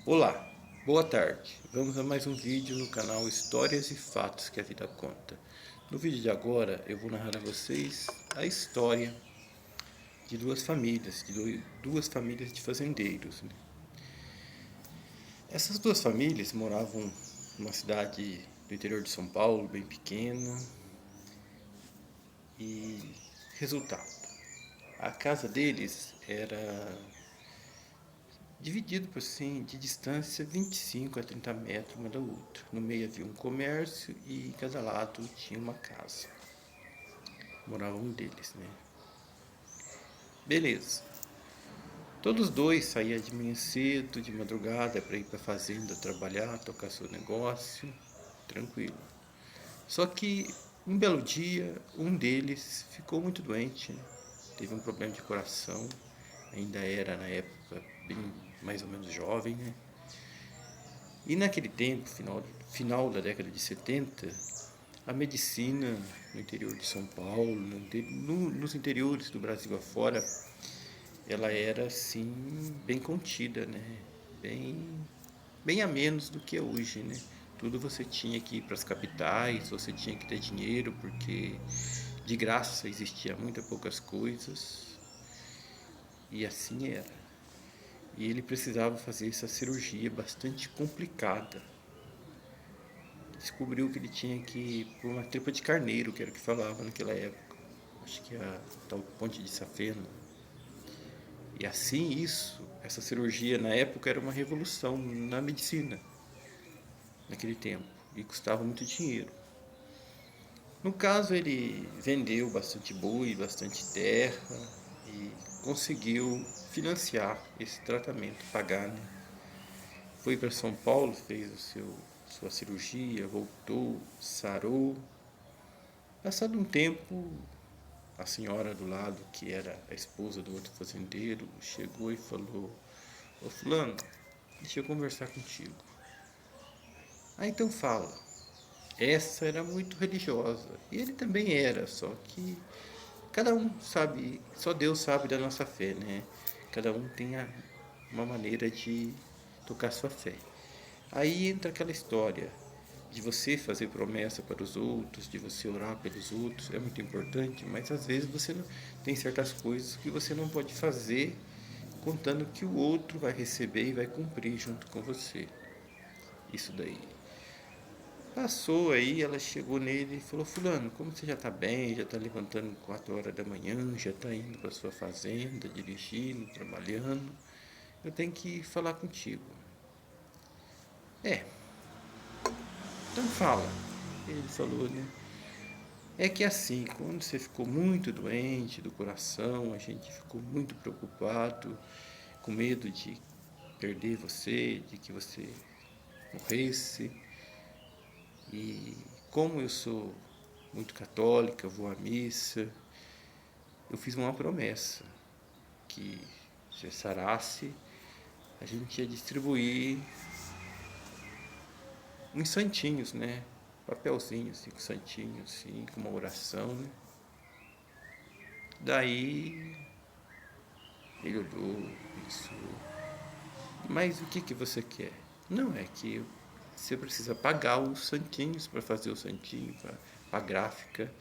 Olá, boa tarde. Vamos a mais um vídeo no canal Histórias e Fatos que a Vida Conta. No vídeo de agora eu vou narrar a vocês a história de duas famílias de fazendeiros, né? Essas duas famílias moravam numa cidade do interior de São Paulo, bem pequena, e resultado, a casa deles era dividido por assim, de distância 25 a 30 metros uma da outra. No meio havia um comércio e cada lado tinha uma casa. Morava um deles, né? Beleza. Todos dois saíam de manhã cedo, de madrugada, para ir para a fazenda trabalhar, tocar seu negócio, tranquilo. Só que um belo dia, um deles ficou muito doente, né? Teve um problema de coração, ainda era na época bem mais ou menos jovem, né? E naquele tempo, final da década de 70, a medicina no interior de São Paulo, nos interiores do Brasil afora, ela era assim bem contida, né? Bem, bem a menos do que é hoje, né? Tudo você tinha que ir para as capitais, você tinha que ter dinheiro, porque de graça existia muitas poucas coisas, e assim era. E ele precisava fazer essa cirurgia bastante complicada. Descobriu que ele tinha que pôr uma tripa de carneiro, que era o que falava naquela época. Acho que é a tal ponte de Safena. E assim essa cirurgia na época era uma revolução na medicina, naquele tempo, e custava muito dinheiro. No caso, ele vendeu bastante boi, bastante terra e conseguiu financiar esse tratamento, pagar, né? Foi para São Paulo, fez sua cirurgia, voltou, sarou. Passado um tempo, a senhora do lado, que era a esposa do outro fazendeiro, chegou e falou: Ô fulano, deixa eu conversar contigo. Ah, então fala. Essa era muito religiosa. E ele também era, só que cada um sabe, só Deus sabe da nossa fé, né? Cada um tem uma maneira de tocar sua fé. Aí entra aquela história de você fazer promessa para os outros, de você orar pelos outros, é muito importante, mas às vezes você não tem certas coisas que você não pode fazer contando que o outro vai receber e vai cumprir junto com você. Isso daí. Passou aí, ela chegou nele e falou: Fulano, como você já está bem, já está levantando 4 horas da manhã, já está indo para sua fazenda, dirigindo, trabalhando, eu tenho que falar contigo. É, então fala. Ele falou, né? É que assim, quando você ficou muito doente do coração, a gente ficou muito preocupado, com medo de perder você, de que você morresse. E como eu sou muito católica, vou à missa, eu fiz uma promessa que se eu sarasse, a gente ia distribuir uns santinhos, né? Papelzinho assim, com santinho, assim, com uma oração, né? Daí ele olhou, pensou, mas o que você quer? Não, é que você precisa pagar os santinhos para fazer o santinho, para a gráfica,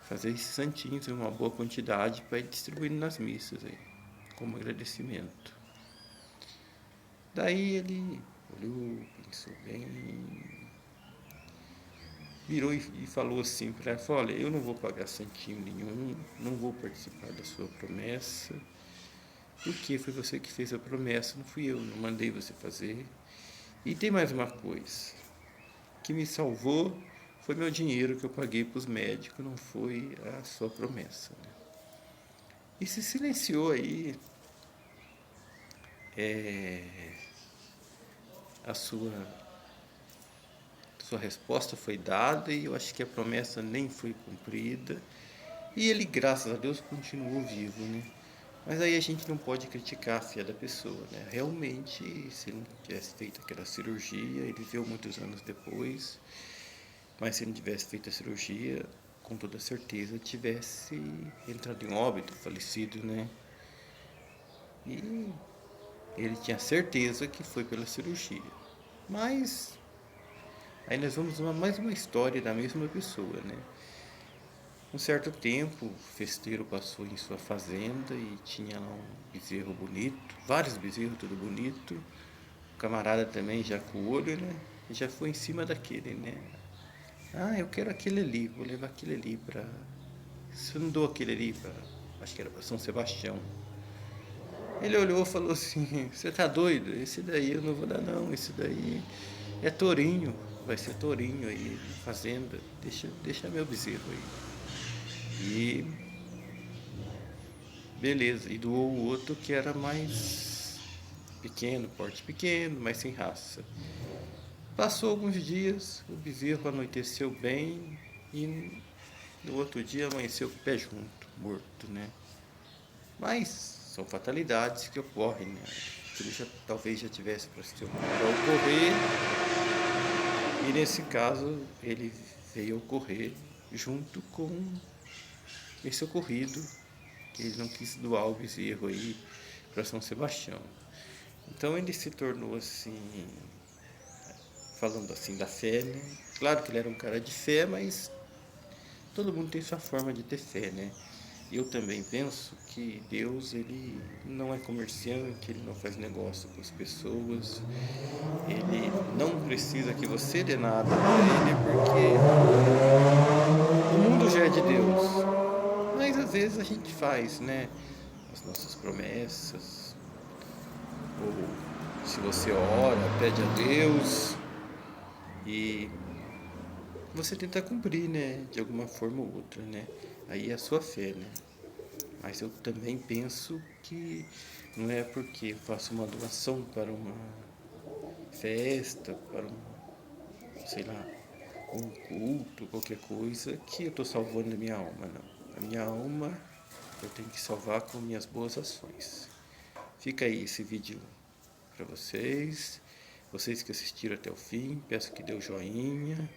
fazer esses santinhos em uma boa quantidade para ir distribuindo nas missas aí, como agradecimento. Daí ele olhou, pensou bem, virou e falou assim para ela, falou, olha, eu não vou pagar santinho nenhum, não vou participar da sua promessa, porque foi você que fez a promessa, não fui eu, não mandei você fazer. E tem mais uma coisa, que me salvou foi meu dinheiro que eu paguei para os médicos, não foi a sua promessa, né? E se silenciou aí a sua resposta foi dada e eu acho que a promessa nem foi cumprida. E ele, graças a Deus, continuou vivo, né? Mas aí a gente não pode criticar a fé da pessoa, né? Realmente, se ele não tivesse feito aquela cirurgia, ele viveu muitos anos depois, mas se ele não tivesse feito a cirurgia, com toda certeza tivesse entrado em óbito, falecido, né? E ele tinha certeza que foi pela cirurgia. Mas aí nós vamos a mais uma história da mesma pessoa, né? Um certo tempo, o festeiro passou em sua fazenda e tinha lá um bezerro bonito, vários bezerros, tudo bonito. O camarada também já com o olho, né? E já foi em cima daquele, né? Ah, eu quero aquele ali, vou levar aquele ali para. Se eu não dou aquele ali para. Acho que era para São Sebastião. Ele olhou e falou assim: Você tá doido? Esse daí eu não vou dar, não. Esse daí é tourinho. Vai ser tourinho aí, fazenda. Deixa meu bezerro aí. E beleza. E doou o outro que era mais pequeno, porte pequeno, mas sem raça. Passou alguns dias, o bezerro anoiteceu bem e no outro dia amanheceu com o pé junto, morto, né? Mas são fatalidades que ocorrem, né? Ele já, talvez já tivesse para ocorrer e nesse caso ele veio ocorrer junto com esse ocorrido que ele não quis doar o bezerro aí para São Sebastião. Então ele se tornou assim, falando assim da fé, né? Claro que ele era um cara de fé, mas todo mundo tem sua forma de ter fé, né? Eu também penso que Deus, ele não é comerciante, ele não faz negócio com as pessoas, ele não precisa que você dê nada para ele, porque o mundo já é de Deus. Mas às vezes a gente faz, né? As nossas promessas, ou se você ora, pede a Deus e você tenta cumprir, né? De alguma forma ou outra, né? Aí é a sua fé, né? Mas eu também penso que não é porque eu faço uma doação para uma festa, para um, sei lá, um culto, qualquer coisa, que eu estou salvando a minha alma, não. A minha alma eu tenho que salvar com minhas boas ações. Fica aí esse vídeo para vocês. Vocês que assistiram até o fim, peço que dê o joinha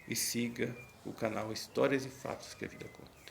e siga o canal Histórias e Fatos que a Vida Conta.